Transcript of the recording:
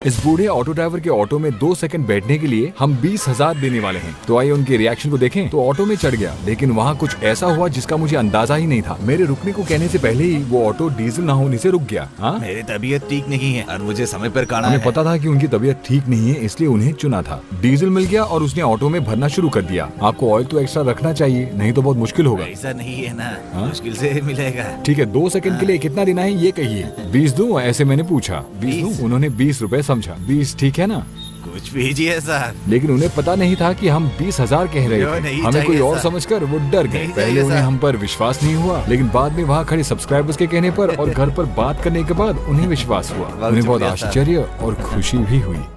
इस बूढ़े auto driver के ऑटो में 2 सेकंड बैठने के लिए हम 20,000 देने वाले हैं। तो आइए उनके रिएक्शन को देखें। तो ऑटो में चढ़ गया, लेकिन वहाँ कुछ ऐसा हुआ जिसका मुझे अंदाजा ही नहीं था। मेरे रुकने को कहने से पहले ही वो ऑटो डीजल ना होने से रुक गया। हाँ, मेरी तबीयत ठीक नहीं है और मुझे समय पर खाना हमें है। पता था कि उनकी तबीयत ठीक नहीं है, इसलिए उन्हें चुना था। डीजल मिल गया और उसने ऑटो में भरना शुरू कर दिया। आपको ऑयल तो एक्स्ट्रा रखना चाहिए, नहीं तो बहुत मुश्किल होगा। ऐसा नहीं है ना, हाँ? मुश्किल से मिलेगा। ठीक है, 2 सेकंड के लिए कितना देना है ये कहिए। 20 दूं? ऐसे मैंने पूछा। 20 दूं? उन्होंने 20 रुपए समझा। 20 ठीक है ना? कुछ पीजिए सर। लेकिन उन्हें पता नहीं था कि हम 20,000 कह रहे जो थे। नहीं हमें कोई चाहिए और सर। समझकर वो डर गए। नहीं पहले चाहिए उन्हें सर। हम पर विश्वास नहीं हुआ, लेकिन बाद में वहाँ खड़े सब्सक्राइबर्स के कहने पर और घर पर बात करने के बाद उन्हें विश्वास हुआ। उन्हें बहुत शुक्रिया सर। आश्चर्य और खुशी भी हुई।